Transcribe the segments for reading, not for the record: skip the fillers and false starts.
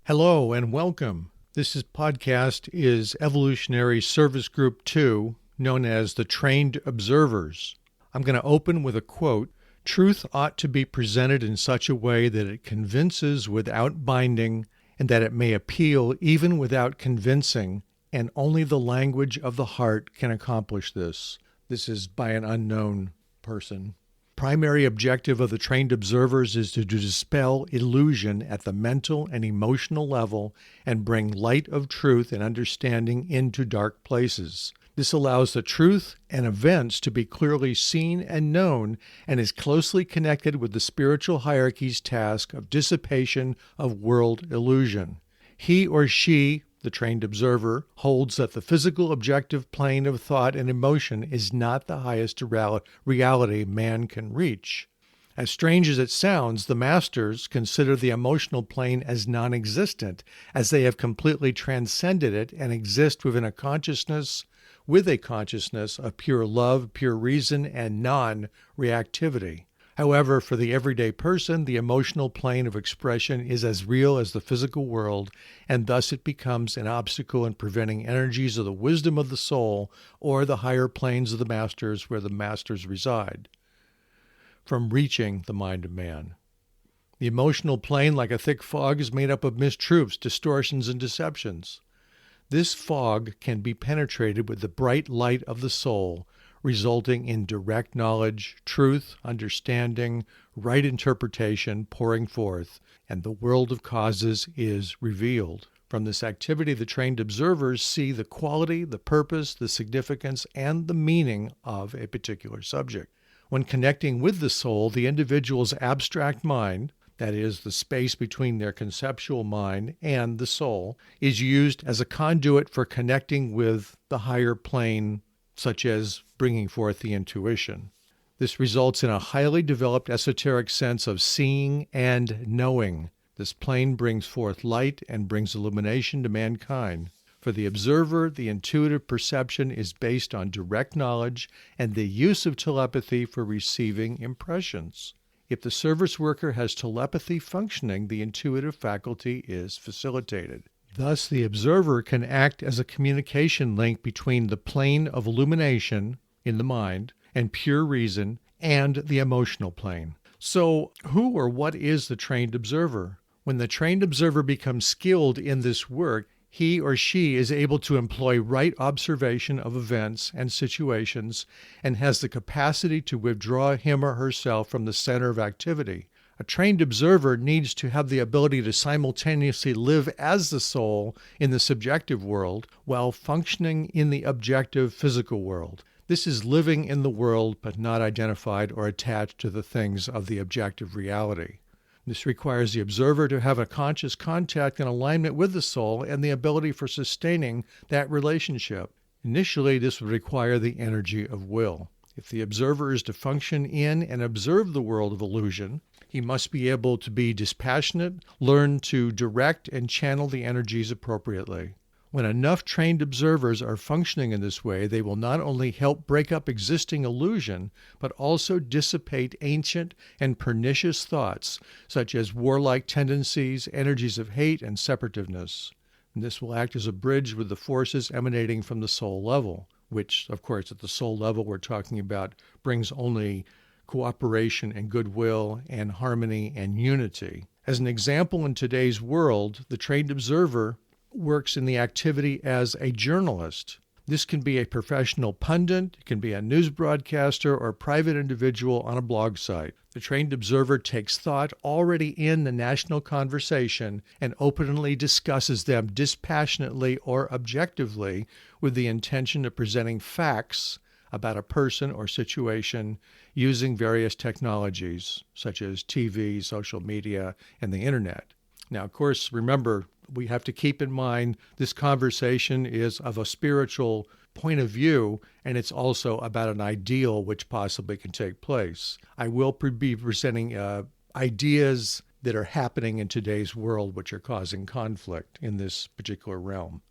Hello and welcome. Podcast is Evolutionary Service Group 2, known as the Trained Observers. I'm going to open with a quote. Truth ought to be presented in such a way that it convinces without binding, and that it may appeal even without convincing, and only the language of the heart can accomplish this. This is by an unknown person. Primary objective of the trained observers is to dispel illusion at the mental and emotional level and bring light of truth and understanding into dark places. This allows the truth and events to be clearly seen and known and is closely connected with the spiritual hierarchy's task of dissipation of world illusion. He or she, the trained observer, holds that the physical objective plane of thought and emotion is not the highest reality man can reach. As strange as it sounds, the masters consider the emotional plane as non-existent, as they have completely transcended it and exist within a consciousness of pure love, pure reason, and non-reactivity. However, for the everyday person, the emotional plane of expression is as real as the physical world, and thus it becomes an obstacle in preventing energies of the wisdom of the soul or the higher planes of the masters where the masters reside from reaching the mind of man. The emotional plane, like a thick fog, is made up of mistruths, distortions, and deceptions. This fog can be penetrated with the bright light of the soul, resulting in direct knowledge, truth, understanding, right interpretation pouring forth, and the world of causes is revealed. From this activity, the trained observers see the quality, the purpose, the significance, and the meaning of a particular subject. When connecting with the soul, the individual's abstract mind, that is, the space between their conceptual mind and the soul, is used as a conduit for connecting with the higher plane, such as bringing forth the intuition. This results in a highly developed esoteric sense of seeing and knowing. This plane brings forth light and brings illumination to mankind. For the observer, the intuitive perception is based on direct knowledge and the use of telepathy for receiving impressions. If the service worker has telepathy functioning, the intuitive faculty is facilitated. Thus, the observer can act as a communication link between the plane of illumination in the mind and pure reason and the emotional plane. So, who or what is the trained observer? When the trained observer becomes skilled in this work, he or she is able to employ right observation of events and situations and has the capacity to withdraw him or herself from the center of activity. A trained observer needs to have the ability to simultaneously live as the soul in the subjective world while functioning in the objective physical world. This is living in the world but not identified or attached to the things of the objective reality. This requires the observer to have a conscious contact and alignment with the soul and the ability for sustaining that relationship. Initially, this would require the energy of will. If the observer is to function in and observe the world of illusion, he must be able to be dispassionate, learn to direct and channel the energies appropriately. When enough trained observers are functioning in this way, they will not only help break up existing illusion, but also dissipate ancient and pernicious thoughts, such as warlike tendencies, energies of hate, and separativeness. And this will act as a bridge with the forces emanating from the soul level, which, of course, at the soul level we're talking about brings only cooperation and goodwill and harmony and unity. As an example, in today's world, the trained observer works in the activity as a journalist. This can be a professional pundit, it can be a news broadcaster, or a private individual on a blog site. The trained observer takes thought already in the national conversation and openly discusses them dispassionately or objectively with the intention of presenting facts about a person or situation using various technologies such as TV, social media, and the internet. Now, of course, remember, we have to keep in mind this conversation is of a spiritual point of view, and it's also about an ideal which possibly can take place. I will be presenting ideas that are happening in today's world which are causing conflict in this particular realm.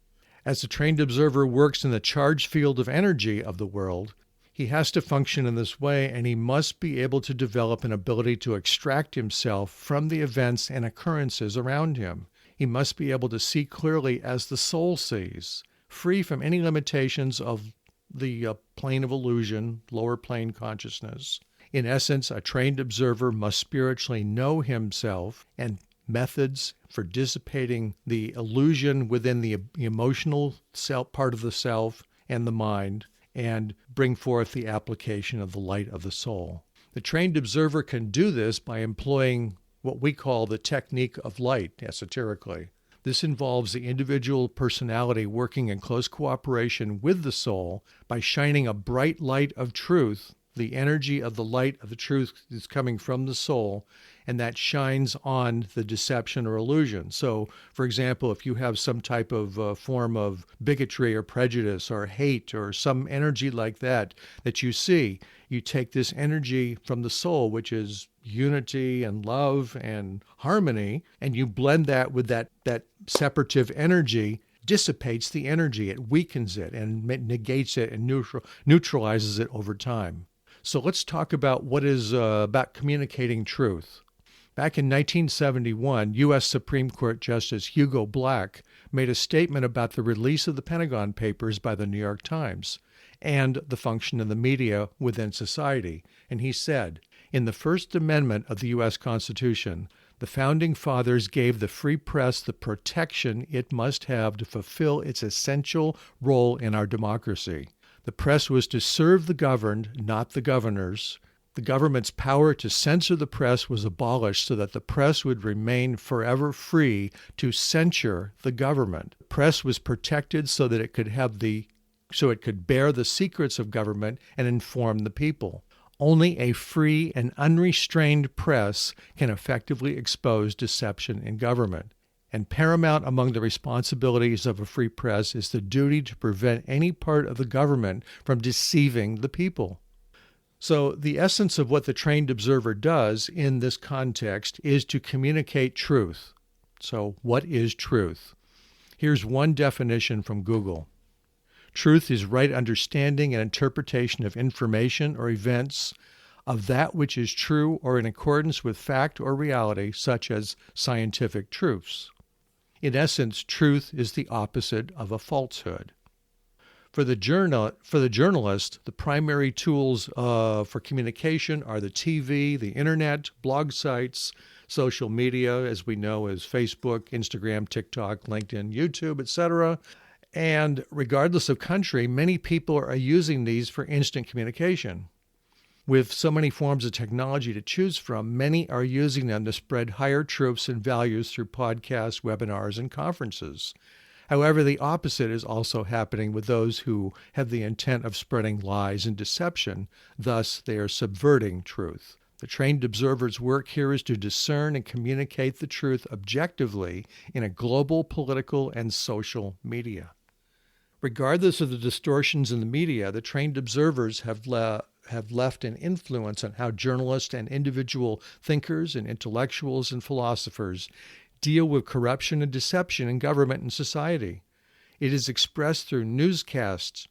As a trained observer works in the charged field of energy of the world, he has to function in this way, and he must be able to develop an ability to extract himself from the events and occurrences around him. He must be able to see clearly as the soul sees, free from any limitations of the plane of illusion, lower plane consciousness. In essence, a trained observer must spiritually know himself and methods for dissipating the illusion within the emotional self, part of the self and the mind, and bring forth the application of the light of the soul. The trained observer can do this by employing what we call the technique of light, esoterically. This involves the individual personality working in close cooperation with the soul by shining a bright light of truth. The energy of the light of the truth is coming from the soul, and that shines on the deception or illusion. So, for example, if you have some type of form of bigotry or prejudice or hate or some energy like that you see, you take this energy from the soul, which is unity and love and harmony, and you blend that with that separative energy, dissipates the energy. It weakens it and negates it and neutralizes it over time. So let's talk about what is about communicating truth. Back in 1971, U.S. Supreme Court Justice Hugo Black made a statement about the release of the Pentagon Papers by the New York Times and the function of the media within society. And he said, "In the First Amendment of the U.S. Constitution, the Founding Fathers gave the free press the protection it must have to fulfill its essential role in our democracy. The press was to serve the governed, not the governors. The government's power to censor the press was abolished so that the press would remain forever free to censure the government. The press was protected so that it could bear the secrets of government and inform the people. Only a free and unrestrained press can effectively expose deception in government. And paramount among the responsibilities of a free press is the duty to prevent any part of the government from deceiving the people." So the essence of what the trained observer does in this context is to communicate truth. So what is truth? Here's one definition from Google. Truth is right understanding and interpretation of information or events, of that which is true or in accordance with fact or reality, such as scientific truths. In essence, truth is the opposite of a falsehood. For the journalist, the primary tools for communication are the TV, the internet, blog sites, social media, as we know as Facebook, Instagram, TikTok, LinkedIn, YouTube, etc. And regardless of country, many people are using these for instant communication. With so many forms of technology to choose from, many are using them to spread higher truths and values through podcasts, webinars, and conferences. However, the opposite is also happening with those who have the intent of spreading lies and deception. Thus, they are subverting truth. The trained observer's work here is to discern and communicate the truth objectively in a global political and social media. Regardless of the distortions in the media, the trained observers have left an influence on how journalists and individual thinkers and intellectuals and philosophers deal with corruption and deception in government and society. It is expressed through newscasters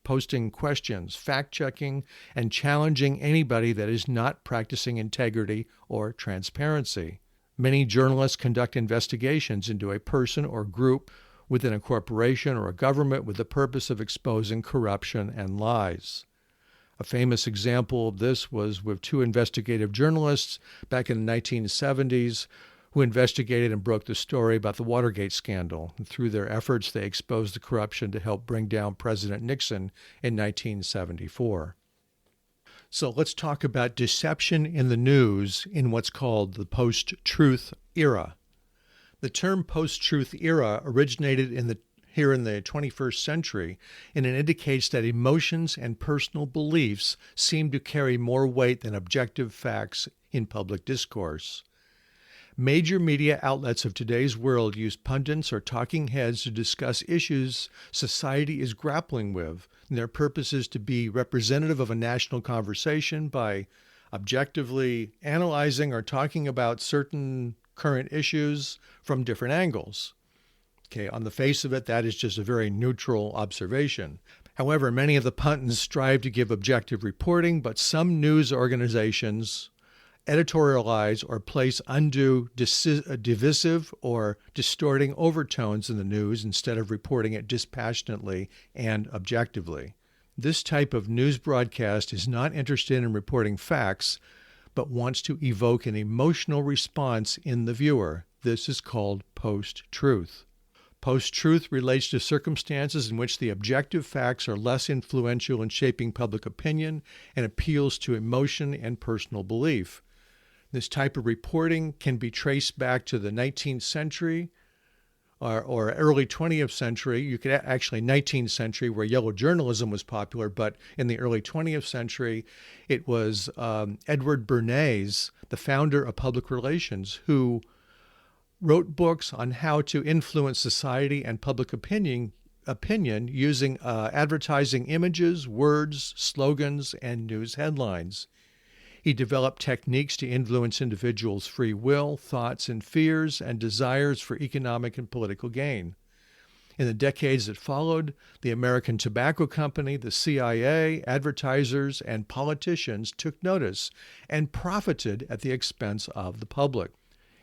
posting questions, fact-checking, and challenging anybody that is not practicing integrity or transparency. Many journalists conduct investigations into a person or group within a corporation or a government with the purpose of exposing corruption and lies. A famous example of this was with two investigative journalists back in the 1970s who investigated and broke the story about the Watergate scandal. And through their efforts, they exposed the corruption to help bring down President Nixon in 1974. So let's talk about deception in the news in what's called the post-truth era. The term post-truth era originated here in the 21st century, and it indicates that emotions and personal beliefs seem to carry more weight than objective facts in public discourse. Major media outlets of today's world use pundits or talking heads to discuss issues society is grappling with, and their purpose is to be representative of a national conversation by objectively analyzing or talking about certain current issues from different angles. Okay, on the face of it, that is just a very neutral observation. However, many of the pundits strive to give objective reporting, but some news organizations editorialize or place undue divisive or distorting overtones in the news instead of reporting it dispassionately and objectively. This type of news broadcast is not interested in reporting facts, but wants to evoke an emotional response in the viewer. This is called post-truth. Post-truth relates to circumstances in which the objective facts are less influential in shaping public opinion and appeals to emotion and personal belief. This type of reporting can be traced back to the 19th century or early 20th century. You could actually 19th century where yellow journalism was popular, but in the early 20th century, it was Edward Bernays, the founder of public relations, who wrote books on how to influence society and public opinion using advertising images, words, slogans, and news headlines. He developed techniques to influence individuals' free will, thoughts and fears, and desires for economic and political gain. In the decades that followed, the American Tobacco Company, the CIA, advertisers, and politicians took notice and profited at the expense of the public.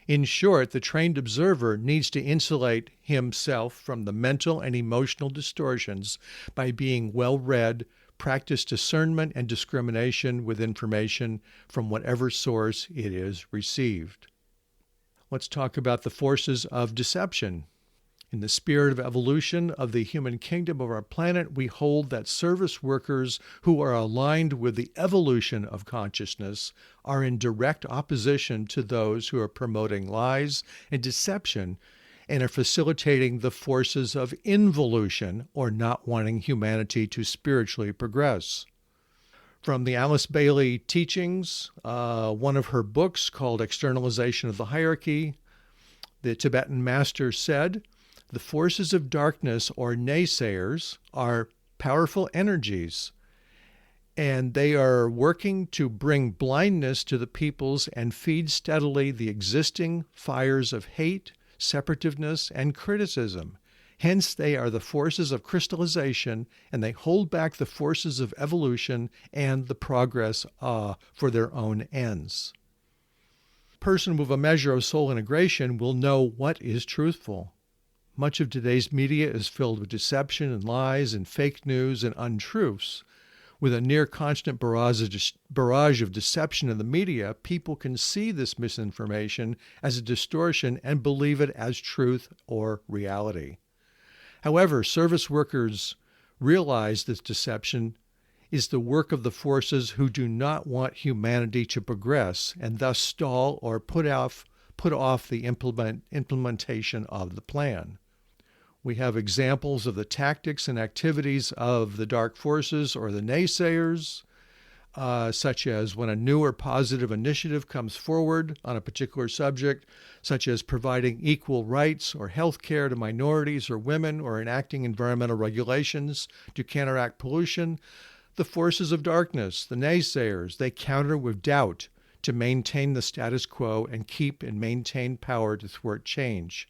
In short, the trained observer needs to insulate himself from the mental and emotional distortions by being well-read, practice discernment and discrimination with information from whatever source it is received. Let's talk about the forces of deception. In the spirit of evolution of the human kingdom of our planet, we hold that service workers who are aligned with the evolution of consciousness are in direct opposition to those who are promoting lies and deception and are facilitating the forces of involution, or not wanting humanity to spiritually progress. From the Alice Bailey teachings, one of her books called Externalization of the Hierarchy, the Tibetan master said, "The forces of darkness, or naysayers, are powerful energies, and they are working to bring blindness to the peoples and feed steadily the existing fires of hate, separativeness, and criticism. Hence, they are the forces of crystallization, and they hold back the forces of evolution and the progress for their own ends." A person with a measure of soul integration will know what is truthful. Much of today's media is filled with deception and lies and fake news and untruths. With a near constant barrage of deception in the media, people can see this misinformation as a distortion and believe it as truth or reality. However, service workers realize this deception is the work of the forces who do not want humanity to progress and thus stall or put off the implementation of the plan. We have examples of the tactics and activities of the dark forces or the naysayers, such as when a new or positive initiative comes forward on a particular subject, such as providing equal rights or health care to minorities or women, or enacting environmental regulations to counteract pollution. The forces of darkness, the naysayers, they counter with doubt to maintain the status quo and keep and maintain power to thwart change.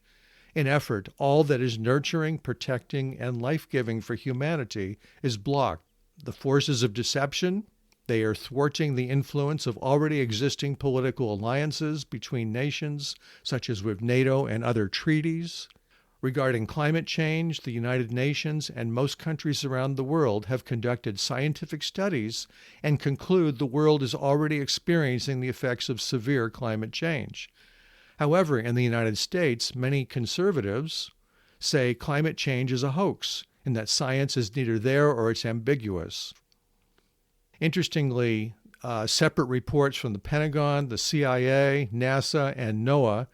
In effort, all that is nurturing, protecting, and life-giving for humanity is blocked. The forces of deception, they are thwarting the influence of already existing political alliances between nations, such as with NATO and other treaties. Regarding climate change, the United Nations and most countries around the world have conducted scientific studies and conclude the world is already experiencing the effects of severe climate change. However, in the United States, many conservatives say climate change is a hoax and that science is neither there or it's ambiguous. Interestingly, separate reports from the Pentagon, the CIA, NASA, and NOAA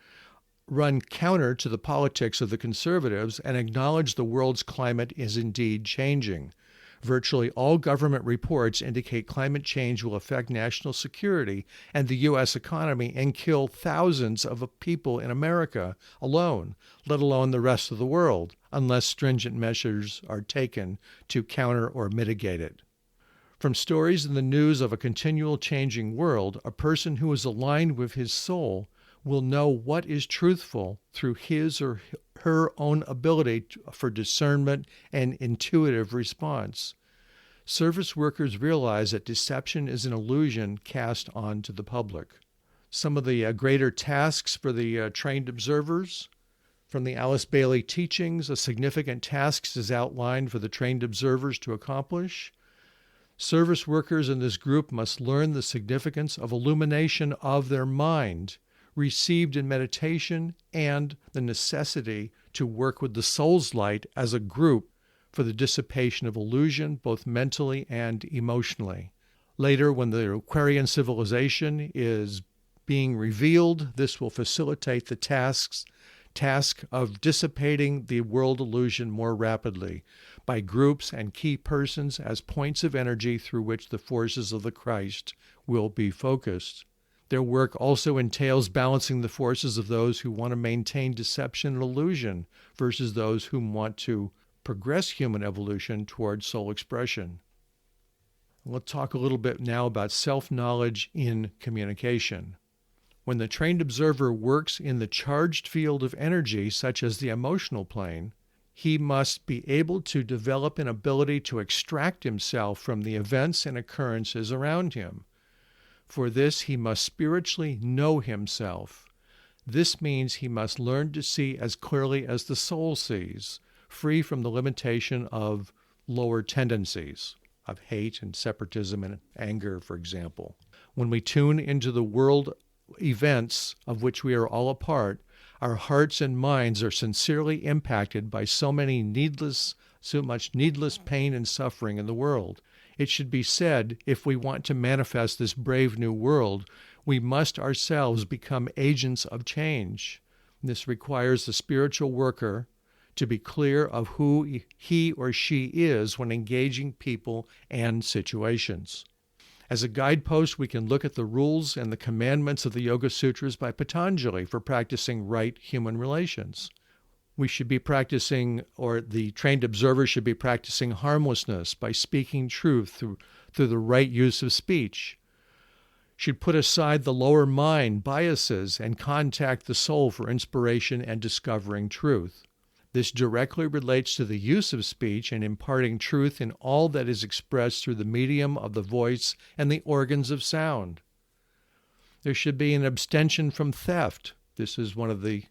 run counter to the politics of the conservatives and acknowledge the world's climate is indeed changing. Virtually all government reports indicate climate change will affect national security and the U.S. economy and kill thousands of people in America alone, let alone the rest of the world, unless stringent measures are taken to counter or mitigate it. From stories in the news of a continual changing world, a person who is aligned with his soul will know what is truthful through his or her own ability for discernment and intuitive response. Service workers realize that deception is an illusion cast onto the public. Some of the greater tasks for the trained observers. From the Alice Bailey teachings, a significant task is outlined for the trained observers to accomplish. Service workers in this group must learn the significance of illumination of their mind, received in meditation, and the necessity to work with the soul's light as a group for the dissipation of illusion, both mentally and emotionally. Later, when the Aquarian civilization is being revealed, this will facilitate the task of dissipating the world illusion more rapidly by groups and key persons as points of energy through which the forces of the Christ will be focused. Their work also entails balancing the forces of those who want to maintain deception and illusion versus those who want to progress human evolution toward soul expression. We'll talk a little bit now about self-knowledge in communication. When the trained observer works in the charged field of energy, such as the emotional plane, he must be able to develop an ability to extract himself from the events and occurrences around him. For this, he must spiritually know himself. This means he must learn to see as clearly as the soul sees, free from the limitation of lower tendencies, of hate and separatism and anger, for example. When we tune into the world events of which we are all a part, our hearts and minds are sincerely impacted by so much needless pain and suffering in the world. It should be said, if we want to manifest this brave new world, we must ourselves become agents of change. This requires the spiritual worker to be clear of who he or she is when engaging people and situations. As a guidepost, we can look at the rules and the commandments of the Yoga Sutras by Patanjali for practicing right human relations. We should be practicing, or the trained observer should be practicing harmlessness by speaking truth through the right use of speech. Should put aside the lower mind biases and contact the soul for inspiration and discovering truth. This directly relates to the use of speech and imparting truth in all that is expressed through the medium of the voice and the organs of sound. There should be an abstention from theft. This is one of the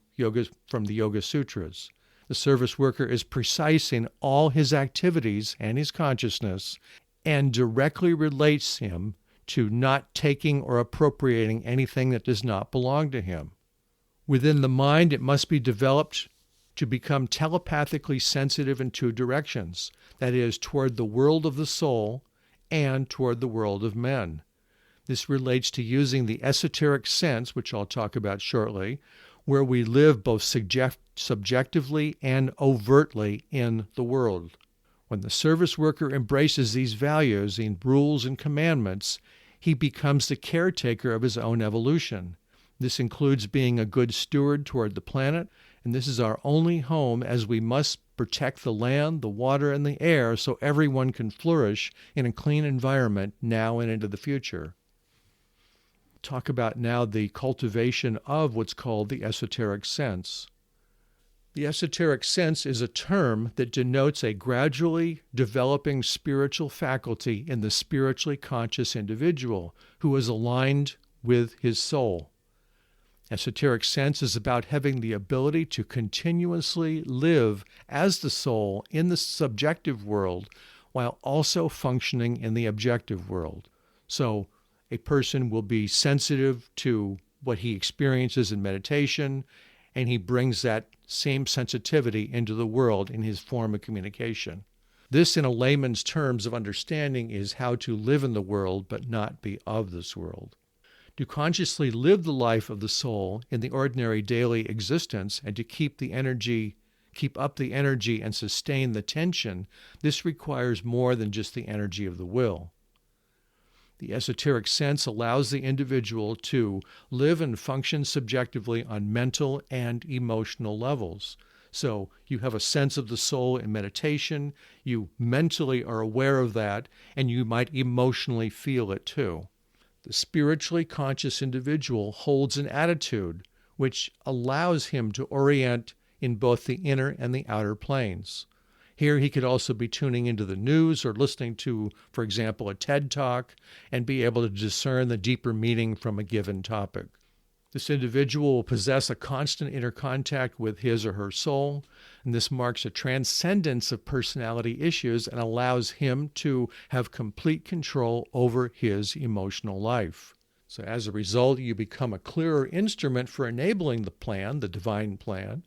from the Yoga Sutras. The service worker is precise in all his activities and his consciousness, and directly relates him to not taking or appropriating anything that does not belong to him. Within the mind, it must be developed to become telepathically sensitive in two directions, that is, toward the world of the soul and toward the world of men. This relates to using the esoteric sense, which I'll talk about shortly, where we live both subjectively and overtly in the world. When the service worker embraces these values in rules and commandments, he becomes the caretaker of his own evolution. This includes being a good steward toward the planet, and this is our only home, as we must protect the land, the water, and the air so everyone can flourish in a clean environment now and into the future. Talk about now the cultivation of what's called the esoteric sense. The esoteric sense is a term that denotes a gradually developing spiritual faculty in the spiritually conscious individual who is aligned with his soul. Esoteric sense is about having the ability to continuously live as the soul in the subjective world while also functioning in the objective world. So a person will be sensitive to what he experiences in meditation, and he brings that same sensitivity into the world in his form of communication. This, in a layman's terms of understanding, is how to live in the world but not be of this world. To consciously live the life of the soul in the ordinary daily existence and to keep up the energy and sustain the tension, this requires more than just the energy of the will. The esoteric sense allows the individual to live and function subjectively on mental and emotional levels. So you have a sense of the soul in meditation, you mentally are aware of that, and you might emotionally feel it too. The spiritually conscious individual holds an attitude which allows him to orient in both the inner and the outer planes. Here he could also be tuning into the news or listening to, for example, a TED Talk and be able to discern the deeper meaning from a given topic. This individual will possess a constant inner contact with his or her soul, and this marks a transcendence of personality issues and allows him to have complete control over his emotional life. So as a result, you become a clearer instrument for enabling the plan, the divine plan,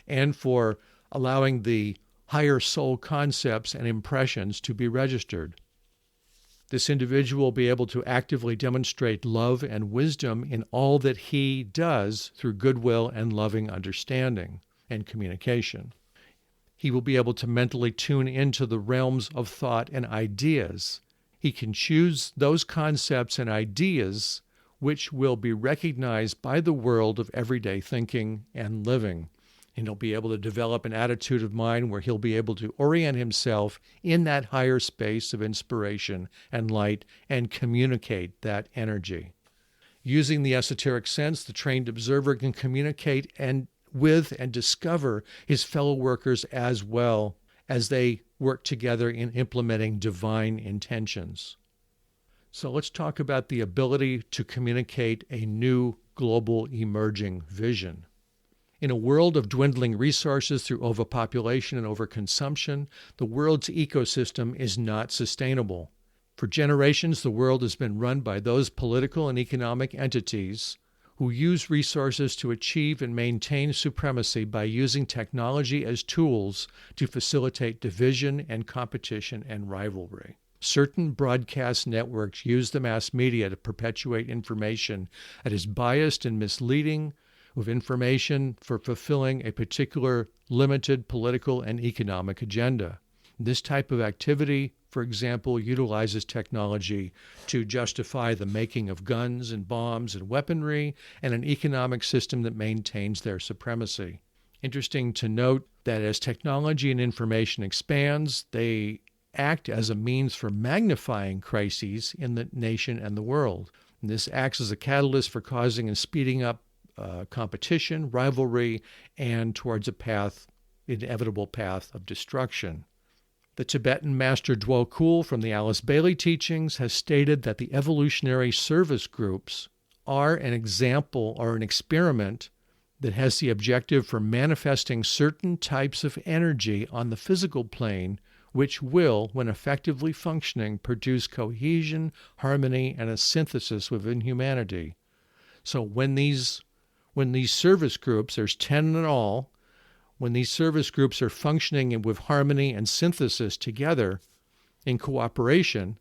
and for allowing the higher soul concepts and impressions to be registered. This individual will be able to actively demonstrate love and wisdom in all that he does through goodwill and loving understanding and communication. He will be able to mentally tune into the realms of thought and ideas. He can choose those concepts and ideas which will be recognized by the world of everyday thinking and living. And he'll be able to develop an attitude of mind where he'll be able to orient himself in that higher space of inspiration and light and communicate that energy. Using the esoteric sense, the trained observer can communicate with and discover his fellow workers as well as they work together in implementing divine intentions. So let's talk about the ability to communicate a new global emerging vision. In a world of dwindling resources through overpopulation and overconsumption, the world's ecosystem is not sustainable. For generations, the world has been run by those political and economic entities who use resources to achieve and maintain supremacy by using technology as tools to facilitate division and competition and rivalry. Certain broadcast networks use the mass media to perpetuate information that is biased and misleading, with information for fulfilling a particular limited political and economic agenda. This type of activity, for example, utilizes technology to justify the making of guns and bombs and weaponry and an economic system that maintains their supremacy. Interesting to note that as technology and information expands, they act as a means for magnifying crises in the nation and the world. And this acts as a catalyst for causing and speeding up competition, rivalry, and towards inevitable path of destruction. The Tibetan master Dwo Kul from the Alice Bailey teachings has stated that the evolutionary service groups are an example or an experiment that has the objective for manifesting certain types of energy on the physical plane, which will, when effectively functioning, produce cohesion, harmony, and a synthesis within humanity. So when these service groups, there's 10 in all, when these service groups are functioning with harmony and synthesis together in cooperation,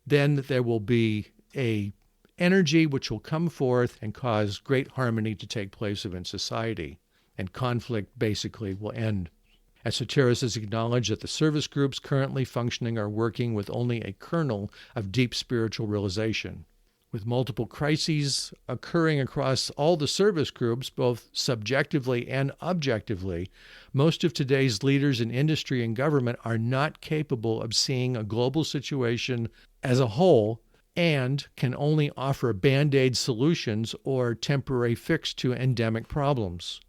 then there will be a energy which will come forth and cause great harmony to take place within society, and conflict basically will end. Esotericists has acknowledged that the service groups currently functioning are working with only a kernel of deep spiritual realization. With multiple crises occurring across all the service groups, both subjectively and objectively, most of today's leaders in industry and government are not capable of seeing a global situation as a whole and can only offer band-aid solutions or temporary fix to endemic problems.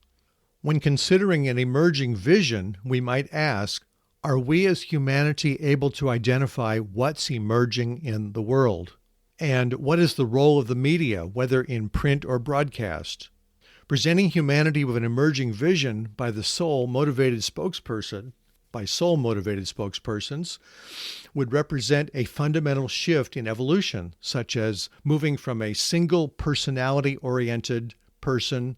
When considering an emerging vision, we might ask, are we as humanity able to identify what's emerging in the world? And what is the role of the media, whether in print or broadcast? Presenting humanity with an emerging vision by soul-motivated spokespersons, would represent a fundamental shift in evolution, such as moving from a single personality-oriented person,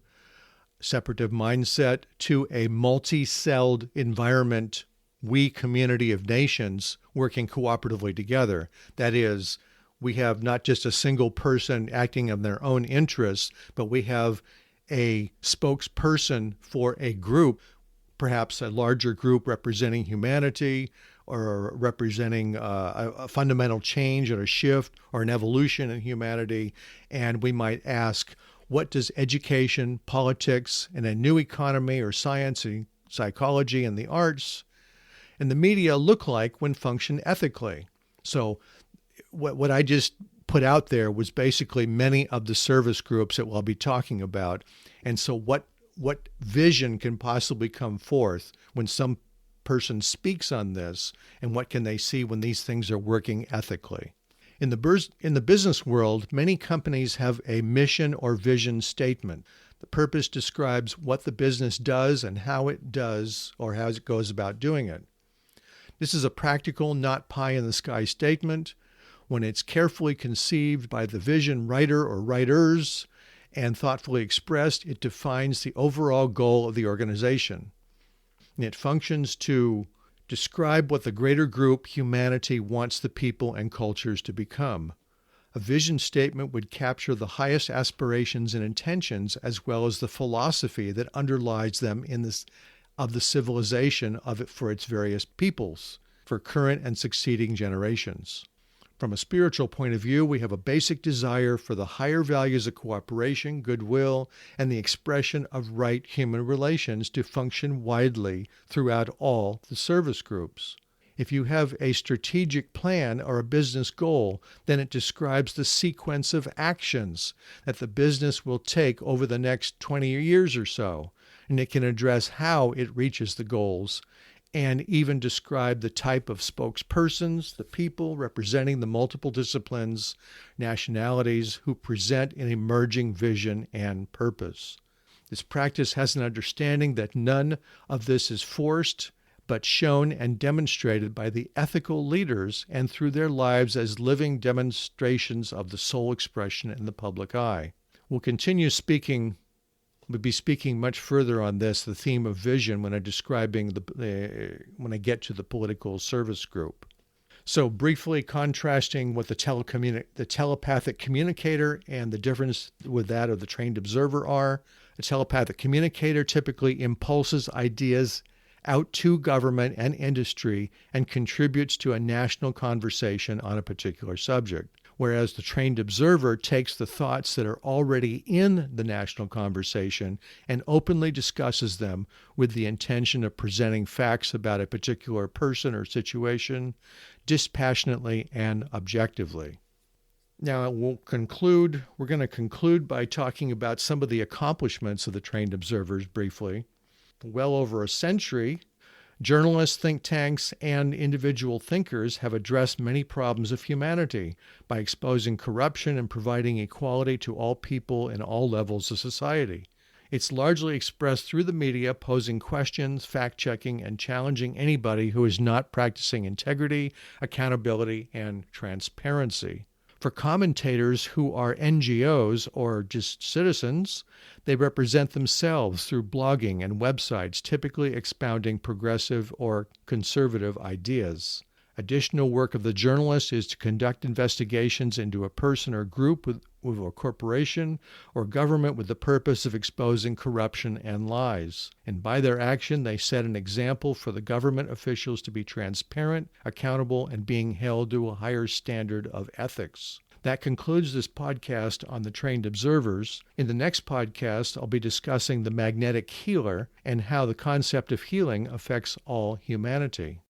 separative mindset, to a multi-celled environment, we community of nations working cooperatively together. That is, we have not just a single person acting on their own interests, but we have a spokesperson for a group, perhaps a larger group representing humanity or representing a fundamental change or a shift or an evolution in humanity. And we might ask, what does education, politics, and a new economy or science and psychology and the arts and the media look like when function ethically? So what I just put out there was basically many of the service groups that we'll be talking about. And so what vision can possibly come forth when some person speaks on this, and what can they see when these things are working ethically? In the business world, many companies have a mission or vision statement. The purpose describes what the business does and how it does or how it goes about doing it. This is a practical, not pie-in-the-sky statement. When it's carefully conceived by the vision writer or writers and thoughtfully expressed, it defines the overall goal of the organization. And it functions to describe what the greater group, humanity, wants the people and cultures to become. A vision statement would capture the highest aspirations and intentions as well as the philosophy that underlies them of the civilization of it for its various peoples, for current and succeeding generations. From a spiritual point of view, we have a basic desire for the higher values of cooperation, goodwill, and the expression of right human relations to function widely throughout all the service groups. If you have a strategic plan or a business goal, then it describes the sequence of actions that the business will take over the next 20 years or so, and it can address how it reaches the goals and even describe the type of spokespersons, the people representing the multiple disciplines, nationalities who present an emerging vision and purpose. This practice has an understanding that none of this is forced, but shown and demonstrated by the ethical leaders and through their lives as living demonstrations of the soul expression in the public eye. We'll be speaking much further on this, the theme of vision, when I'm describing when I get to the political service group. So briefly contrasting what the telepathic communicator and the difference with that of the trained observer are. A telepathic communicator typically impulses ideas out to government and industry and contributes to a national conversation on a particular subject, whereas the trained observer takes the thoughts that are already in the national conversation and openly discusses them with the intention of presenting facts about a particular person or situation dispassionately and objectively. Now, we're going to conclude by talking about some of the accomplishments of the trained observers briefly. Well over a century, journalists, think tanks, and individual thinkers have addressed many problems of humanity by exposing corruption and providing equality to all people in all levels of society. It's largely expressed through the media, posing questions, fact-checking, and challenging anybody who is not practicing integrity, accountability, and transparency. For commentators who are NGOs or just citizens, they represent themselves through blogging and websites, typically expounding progressive or conservative ideas. Additional work of the journalist is to conduct investigations into a person or group with a corporation or government with the purpose of exposing corruption and lies. And by their action, they set an example for the government officials to be transparent, accountable, and being held to a higher standard of ethics. That concludes this podcast on the trained observers. In the next podcast, I'll be discussing the magnetic healer and how the concept of healing affects all humanity.